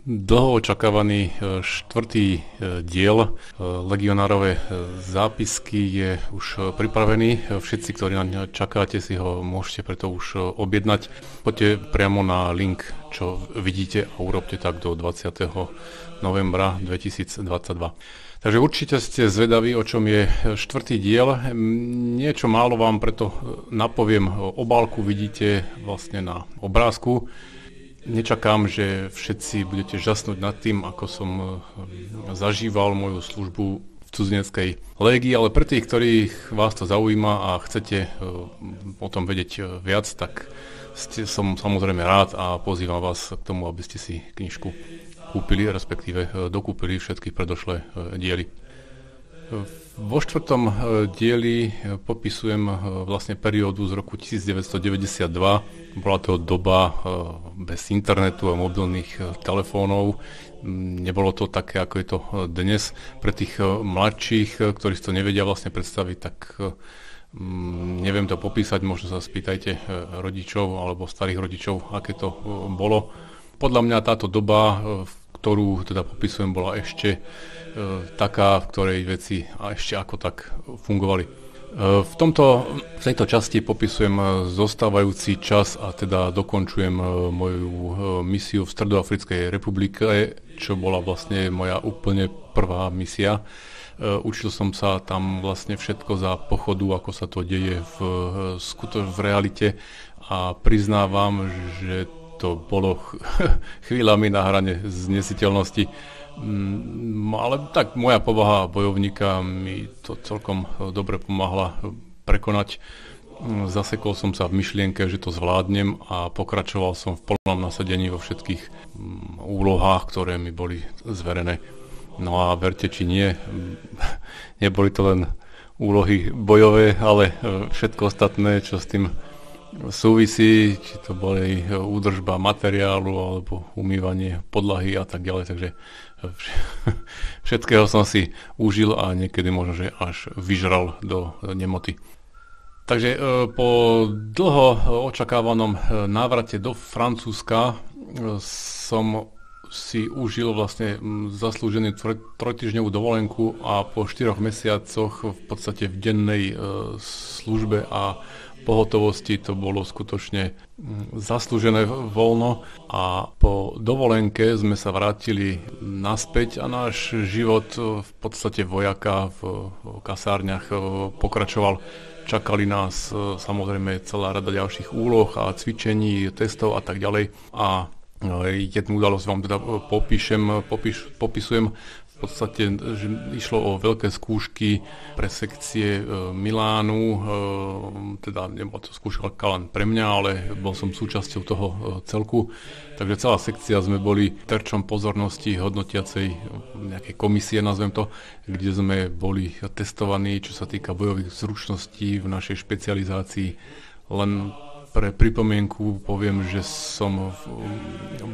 Dlho očakávaný štvrtý diel Legionárove zápisky je už pripravený. Všetci, ktorí na ňa čakáte, si ho môžete preto už objednať. Poďte priamo na link, čo vidíte, a urobte tak do 20. novembra 2022. Takže určite ste zvedaví, o čom je štvrtý diel. Niečo málo vám preto napoviem. Obálku vidíte vlastne na obrázku. Nečakám, že všetci budete žasnúť nad tým, ako som zažíval moju službu v cudzineckej légii, ale pre tých, ktorých vás to zaujíma a chcete o tom vedieť viac, tak som samozrejme rád a pozývam vás k tomu, aby ste si knižku kúpili, respektíve dokúpili všetky predošlé diely. Vo štvrtom dieli popisujem vlastne periódu z roku 1992. Bola to doba bez internetu a mobilných telefónov. Nebolo to také, ako je to dnes. Pre tých mladších, ktorí si to nevedia vlastne predstaviť, tak neviem to popísať. Možno sa spýtajte rodičov alebo starých rodičov, aké to bolo. Podľa mňa táto doba, ktorú teda popisujem, bola ešte taká, v ktorej veci a ešte ako tak fungovali. V tejto časti popisujem zostávajúci čas a teda dokončujem moju misiu v Stredoafrickej republike, čo bola vlastne moja úplne prvá misia. Učil som sa tam vlastne všetko za pochodu, ako sa to deje v realite, a priznávam, že to bolo chvíľami na hrane znesiteľnosti. Ale tak moja povaha bojovníka mi to celkom dobre pomáhla prekonať. Zasekol som sa v myšlienke, že to zvládnem, a pokračoval som v plnom nasadení vo všetkých úlohách, ktoré mi boli zverené. No a verte či nie, neboli to len úlohy bojové, ale všetko ostatné, čo s tým súvisí, či to boli údržba materiálu alebo umývanie podlahy a tak ďalej, takže všetkého som si užil a niekedy možno, že až vyžral do nemoty. Takže po dlho očakávanom návrate do Francúzska som si užil vlastne zaslúženú trojtýždňovú dovolenku a po 4 mesiacoch v podstate v dennej službe a pohotovosti to bolo skutočne zaslúžené voľno, a po dovolenke sme sa vrátili naspäť a náš život v podstate vojaka v kasárniach pokračoval. Čakali nás samozrejme celá rada ďalších úloh a cvičení, testov a tak ďalej, a jednu udalosť vám teda popisujem. V podstate, že išlo o veľké skúšky pre sekcie Milánu, teda nebola to skúška len pre mňa, ale bol som súčasťou toho celku. Takže celá sekcia sme boli terčom pozornosti hodnotiacej nejakej komisie, nazvem to, kde sme boli testovaní, čo sa týka bojových zručností v našej špecializácii. Len pre pripomienku poviem, že som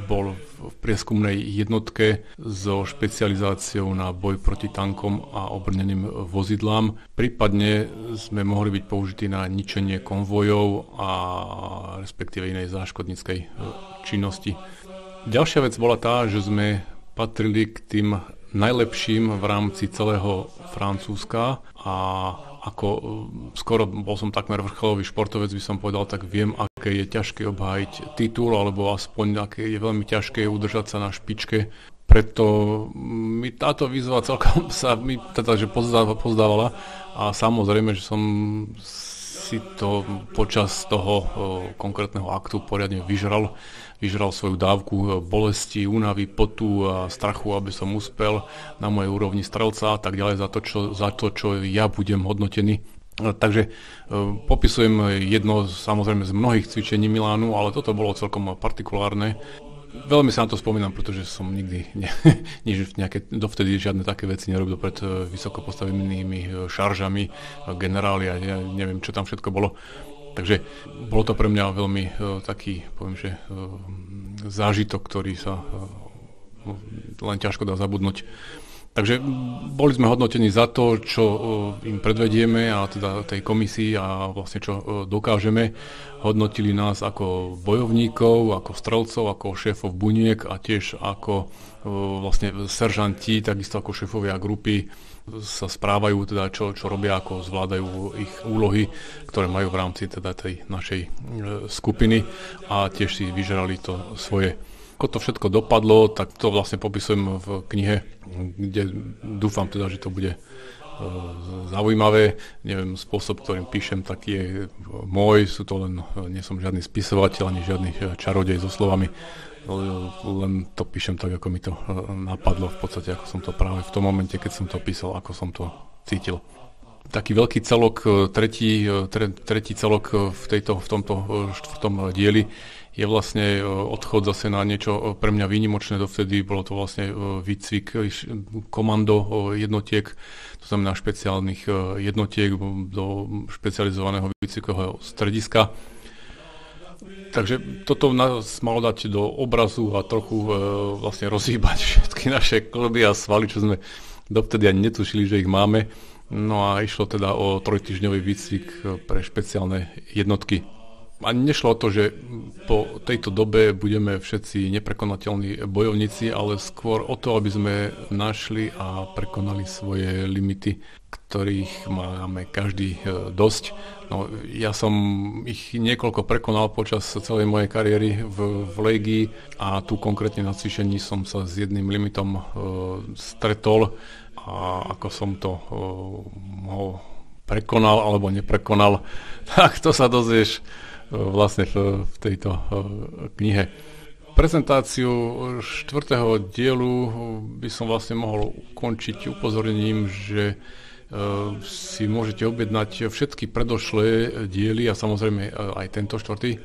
bol v prieskumnej jednotke so špecializáciou na boj proti tankom a obrneným vozidlám. Prípadne sme mohli byť použití na ničenie konvojov a respektíve inej záškodníckej činnosti. Ďalšia vec bola tá, že sme patrili k tým najlepším v rámci celého Francúzska, a ako skoro bol som takmer vrcholový športovec, by som povedal, tak viem, aké je ťažké obhájiť titul, alebo aspoň aké je veľmi ťažké udržať sa na špičke. Preto mi táto výzva celkom sa mi teda, že pozdávala, a samozrejme, že som si to počas toho konkrétneho aktu poriadne vyžral svoju dávku bolesti, únavy, potu a strachu, aby som uspel na mojej úrovni strelca a tak ďalej za to, čo ja budem hodnotený. Takže popisujem jedno samozrejme z mnohých cvičení Milánu, ale toto bolo celkom partikulárne. Veľmi sa na to spomínam, pretože som nikdy dovtedy žiadne také veci nerobil pred vysoko postavenými šaržami, generáli a ja neviem, čo tam všetko bolo. Takže bolo to pre mňa veľmi taký, poviem, že zážitok, ktorý sa len ťažko dá zabudnúť. Takže boli sme hodnotení za to, čo im predvedieme a teda tej komisii a vlastne čo dokážeme. Hodnotili nás ako bojovníkov, ako strelcov, ako šéfov buniek a tiež ako vlastne seržanti, takisto ako šéfovia grupy sa správajú, teda čo robia, ako zvládajú ich úlohy, ktoré majú v rámci teda tej našej skupiny a tiež si vyžerali to svoje. Ako to všetko dopadlo, tak to vlastne popisujem v knihe, kde dúfam teda, že to bude zaujímavé. Neviem, spôsob, ktorým píšem, taký je môj, sú to len, nie som žiadny spisovateľ, ani žiadny čarodej so slovami, len to píšem tak, ako mi to napadlo, v podstate, ako som to práve v tom momente, keď som to písal, ako som to cítil. Taký veľký celok, tretí celok v tomto štvrtom dieli je vlastne odchod zase na niečo pre mňa výnimočné. Dovtedy bolo to vlastne výcvik komando jednotiek, to znamená špeciálnych jednotiek do špecializovaného výcvikového strediska. Takže toto nás malo dať do obrazu a trochu vlastne rozhýbať všetky naše kĺby a svaly, čo sme dovtedy ani netušili, že ich máme. No a išlo teda o 3-týždňový výcvik pre špeciálne jednotky. A nešlo o to, že po tejto dobe budeme všetci neprekonateľní bojovníci, ale skôr o to, aby sme našli a prekonali svoje limity, ktorých máme každý dosť. No, ja som ich niekoľko prekonal počas celej mojej kariéry v Légii a tu konkrétne na cvičení som sa s jedným limitom stretol a ako som to prekonal alebo neprekonal, tak to sa dozvieš vlastne v tejto knihe. Prezentáciu 4. dielu by som vlastne mohol ukončiť upozornením, že si môžete objednať všetky predošlé diely a samozrejme aj tento 4.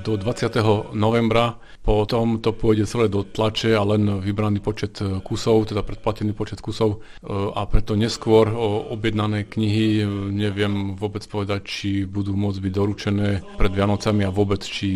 do 20. novembra. Potom to pôjde celé do tlače a len vybraný počet kusov, teda predplatený počet kusov a preto neskôr objednané knihy neviem vôbec povedať, či budú môcť byť doručené pred Vianocami a vôbec, či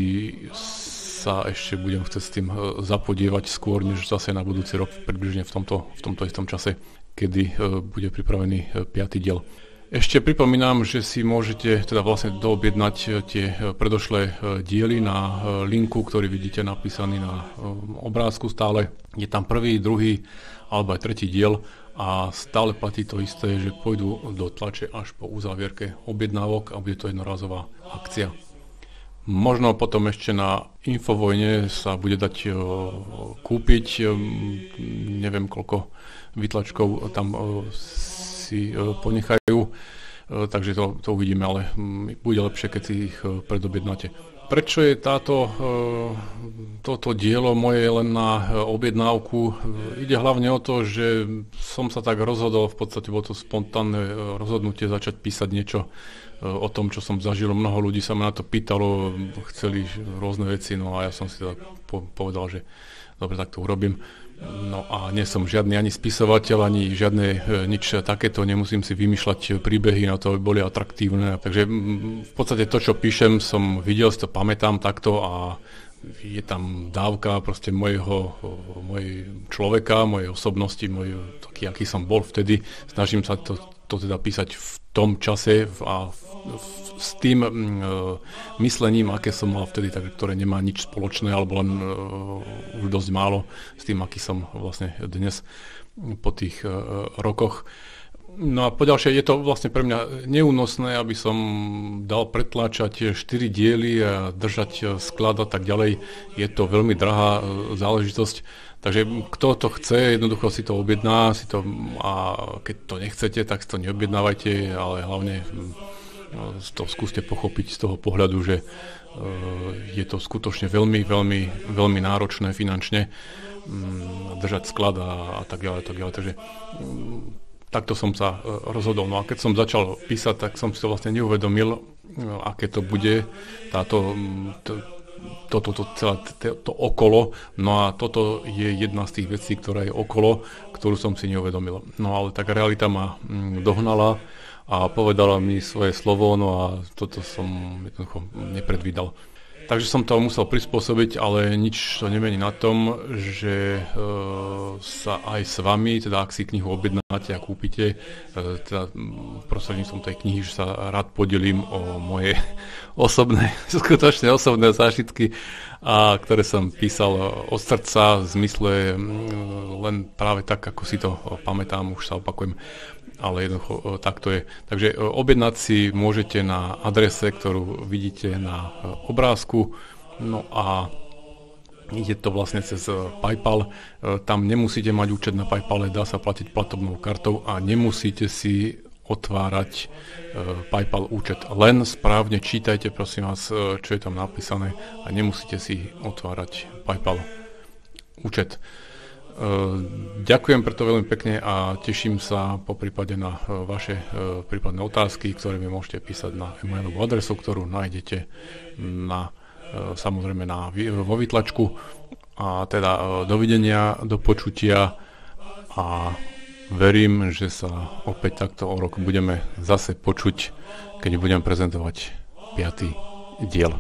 sa ešte budem chcieť s tým zapodievať skôr, než zase na budúci rok približne v tomto istom čase, kedy bude pripravený 5. diel. Ešte pripomínam, že si môžete teda vlastne doobjednať tie predošlé diely na linku, ktorý vidíte napísaný na obrázku stále. Je tam 1., 2. alebo aj 3. diel a stále platí to isté, že pôjdu do tlače až po uzávierke objednávok a bude to jednorazová akcia. Možno potom ešte na Infovojne sa bude dať kúpiť, neviem koľko vytlačkov tam si ponechajú, takže to uvidíme, ale bude lepšie, keď si ich predobjednáte. Prečo je toto dielo moje len na objednávku? Ide hlavne o to, že som sa tak rozhodol, v podstate bolo to spontánne rozhodnutie začať písať niečo o tom, čo som zažil. Mnoho ľudí sa ma na to pýtalo, chceli rôzne veci, no a ja som si tak povedal, že dobre, tak to urobím. No a nie som žiadny ani spisovateľ, ani žiadne nič takéto, nemusím si vymýšľať príbehy na to, aby boli atraktívne. Takže v podstate to, čo píšem, som videl, si to pamätám takto a je tam dávka proste mojej človeka, mojej osobnosti, taký, aký som bol vtedy. Snažím sa to teda písať v tom čase a s tým myslením, aké som mal vtedy, tak, ktoré nemá nič spoločné, alebo len už dosť málo s tým, aký som vlastne dnes po tých rokoch. No a poďalšie, je to vlastne pre mňa neúnosné, aby som dal pretláčať 4 diely a držať sklad a tak ďalej. Je to veľmi drahá záležitosť. Takže kto to chce, jednoducho si to objedná, a keď to nechcete, tak si to neobjednávajte, ale hlavne to skúste pochopiť z toho pohľadu, že je to skutočne veľmi, veľmi, veľmi náročné finančne držať sklad a tak ďalej, tak ďalej. Takže takto som sa rozhodol. No a keď som začal písať, tak som si to vlastne neuvedomil, aké to bude to okolo. No a toto je jedna z tých vecí, ktorá je okolo, ktorú som si neuvedomil. No ale tak realita ma dohnala a povedala mi svoje slovo, no a toto som jednoducho nepredvídal. Takže som to musel prispôsobiť, ale nič to nemení na tom, že sa aj s vami, teda ak si knihu objednáte a kúpite, teda prostredníctvom tej knihy, že sa rád podelím o moje skutočne osobné zážitky, a ktoré som písal od srdca v zmysle len práve tak, ako si to pamätám, už sa opakujem, ale jednoducho tak to je. Takže objednať si môžete na adrese, ktorú vidíte na obrázku, no a ide to vlastne cez PayPal. Tam nemusíte mať účet na PayPale, dá sa platiť platobnou kartou a nemusíte si otvárať PayPal účet. Len správne čítajte, prosím vás, čo je tam napísané, a nemusíte si otvárať PayPal účet. Ďakujem preto veľmi pekne a teším sa po prípade na vaše prípadné otázky, ktoré mi môžete písať na e-mailovú adresu, ktorú nájdete samozrejme vo výtlačku. A teda dovidenia, do počutia a verím, že sa opäť takto o rok budeme zase počuť, keď budem prezentovať 5. diel.